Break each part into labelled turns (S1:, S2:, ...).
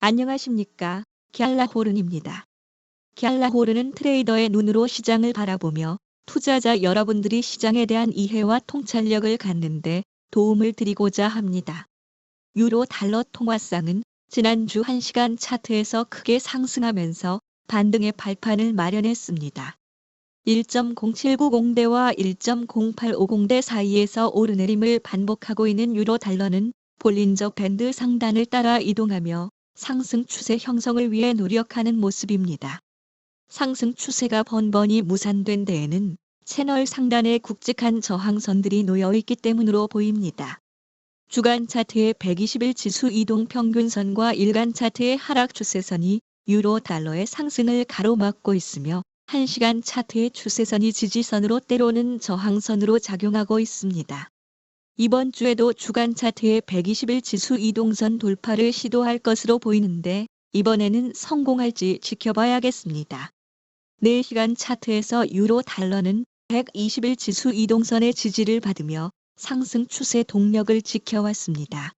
S1: 안녕하십니까. 갤라호른입니다. 갤라호른은 트레이더의 눈으로 시장을 바라보며 투자자 여러분들이 시장에 대한 이해와 통찰력을 갖는데 도움을 드리고자 합니다. 유로 달러 통화상은 지난주 1시간 차트에서 크게 상승하면서 반등의 발판을 마련했습니다. 1.0790대와 1.0850대 사이에서 오르내림을 반복하고 있는 유로 달러는 볼린저 밴드 상단을 따라 이동하며 상승 추세 형성을 위해 노력하는 모습입니다. 상승 추세가 번번이 무산된 데에는 채널 상단에 굵직한 저항선들이 놓여 있기 때문으로 보입니다. 주간 차트의 120일 지수 이동 평균선과 일간 차트의 하락 추세선이 유로 달러의 상승을 가로막고 있으며 1시간 차트의 추세선이 지지선으로 때로는 저항선으로 작용하고 있습니다. 이번 주에도 주간 차트의 120일 지수 이동선 돌파를 시도할 것으로 보이는데 이번에는 성공할지 지켜봐야겠습니다. 4시간 차트에서 유로 달러는 120일 지수 이동선의 지지를 받으며 상승 추세 동력을 지켜왔습니다.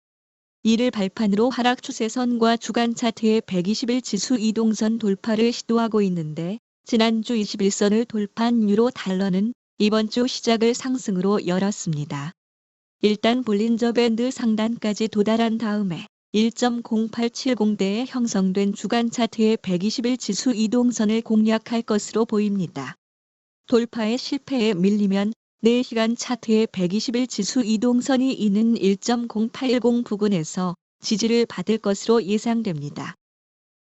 S1: 이를 발판으로 하락 추세선과 주간 차트의 120일 지수 이동선 돌파를 시도하고 있는데 지난주 21선을 돌파한 유로 달러는 이번 주 시작을 상승으로 열었습니다. 일단 볼린저 밴드 상단까지 도달한 다음에 1.0870대에 형성된 주간 차트의 120일 지수 이동선을 공략할 것으로 보입니다. 돌파의 실패에 밀리면 4시간 차트의 120일 지수 이동선이 있는 1.0810 부근에서 지지를 받을 것으로 예상됩니다.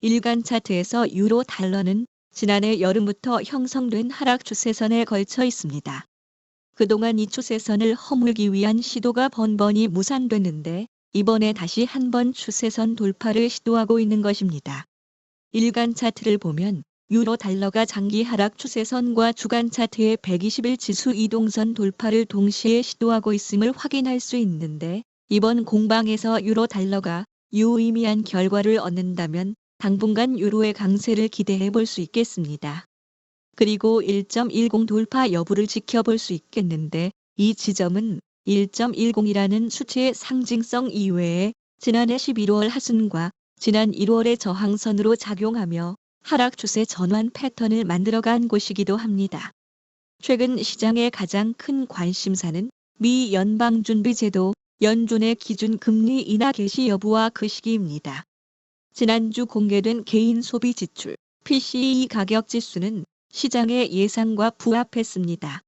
S1: 일간 차트에서 유로 달러는 지난해 여름부터 형성된 하락 추세선에 걸쳐 있습니다. 그동안 이 추세선을 허물기 위한 시도가 번번이 무산됐는데 이번에 다시 한번 추세선 돌파를 시도하고 있는 것입니다. 일간 차트를 보면 유로 달러가 장기 하락 추세선과 주간 차트의 120일 지수 이동선 돌파를 동시에 시도하고 있음을 확인할 수 있는데 이번 공방에서 유로 달러가 유의미한 결과를 얻는다면 당분간 유로의 강세를 기대해 볼 수 있겠습니다. 그리고 1.10 돌파 여부를 지켜볼 수 있겠는데 이 지점은 1.10이라는 수치의 상징성 이외에 지난해 11월 하순과 지난 1월의 저항선으로 작용하며 하락 추세 전환 패턴을 만들어간 곳이기도 합니다. 최근 시장의 가장 큰 관심사는 미 연방준비제도 연준의 기준 금리 인하 개시 여부와 그 시기입니다. 지난주 공개된 개인 소비 지출 PCE 가격 지수는 시장의 예상과 부합했습니다.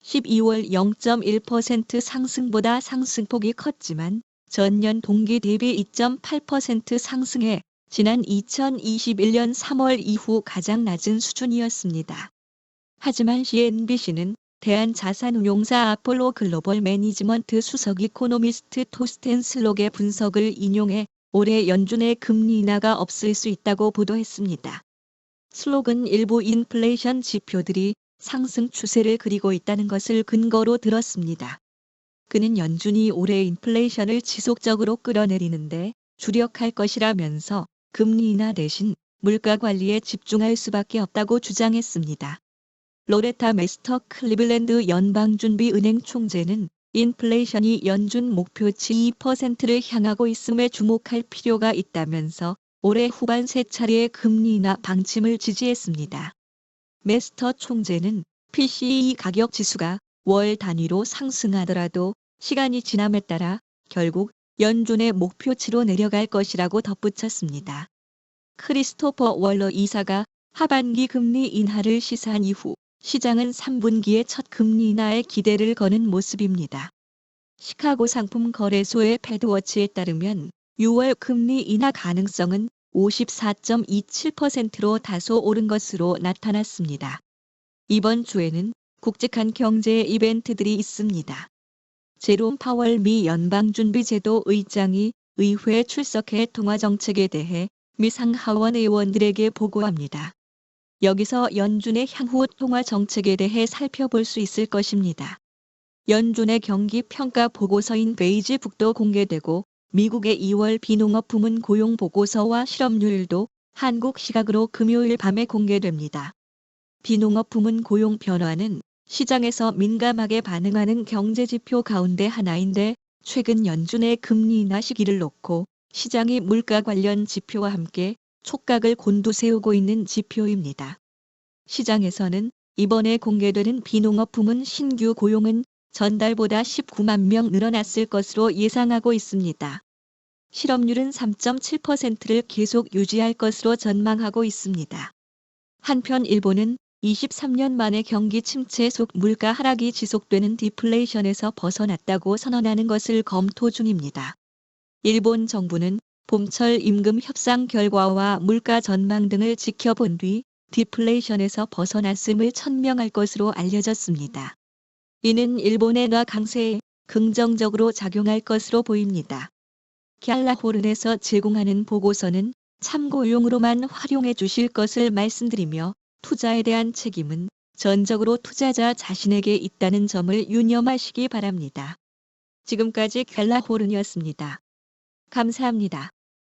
S1: 12월 0.1% 상승보다 상승폭이 컸지만 전년 동기 대비 2.8% 상승해 지난 2021년 3월 이후 가장 낮은 수준이었습니다. 하지만 CNBC는 대한자산운용사 아폴로 글로벌 매니지먼트 수석 이코노미스트 토스텐 슬록의 분석을 인용해 올해 연준의 금리 인하가 없을 수 있다고 보도했습니다. 슬록은 일부 인플레이션 지표들이 상승 추세를 그리고 있다는 것을 근거로 들었습니다. 그는 연준이 올해 인플레이션을 지속적으로 끌어내리는데 주력할 것이라면서 금리 인하 대신 물가 관리에 집중할 수밖에 없다고 주장했습니다. 로레타 메스터 클리블랜드 연방준비은행 총재는 인플레이션이 연준 목표치 2%를 향하고 있음에 주목할 필요가 있다면서 올해 후반 3차례의 금리 인하 방침을 지지했습니다. 메스터 총재는 PCE 가격 지수가 월 단위로 상승하더라도 시간이 지남에 따라 결국 연준의 목표치로 내려갈 것이라고 덧붙였습니다. 크리스토퍼 월러 이사가 하반기 금리 인하를 시사한 이후 시장은 3분기의 첫 금리 인하에 기대를 거는 모습입니다. 시카고 상품 거래소의 패드워치에 따르면 6월 금리 인하 가능성은 54.27%로 다소 오른 것으로 나타났습니다. 이번 주에는 굵직한 경제 이벤트들이 있습니다. 제롬 파월 미 연방준비제도 의장이 의회에 출석해 통화정책에 대해 미 상하원 의원들에게 보고합니다. 여기서 연준의 향후 통화정책에 대해 살펴볼 수 있을 것입니다. 연준의 경기평가 보고서인 베이지북도 공개되고 미국의 2월 비농업 부문 고용 보고서와 실업률도 한국 시각으로 금요일 밤에 공개됩니다. 비농업 부문 고용 변화는 시장에서 민감하게 반응하는 경제지표 가운데 하나인데 최근 연준의 금리 인하 시기를 놓고 시장이 물가 관련 지표와 함께 촉각을 곤두세우고 있는 지표입니다. 시장에서는 이번에 공개되는 비농업 부문 신규 고용은 전달보다 19만 명 늘어났을 것으로 예상하고 있습니다. 실업률은 3.7%를 계속 유지할 것으로 전망하고 있습니다. 한편 일본은 23년 만에 경기 침체 속 물가 하락이 지속되는 디플레이션에서 벗어났다고 선언하는 것을 검토 중입니다. 일본 정부는 봄철 임금 협상 결과와 물가 전망 등을 지켜본 뒤 디플레이션에서 벗어났음을 천명할 것으로 알려졌습니다. 이는 일본의 엔화 강세에 긍정적으로 작용할 것으로 보입니다. 갤라호른에서 제공하는 보고서는 참고용으로만 활용해 주실 것을 말씀드리며 투자에 대한 책임은 전적으로 투자자 자신에게 있다는 점을 유념하시기 바랍니다. 지금까지 갤라호른이었습니다. 감사합니다.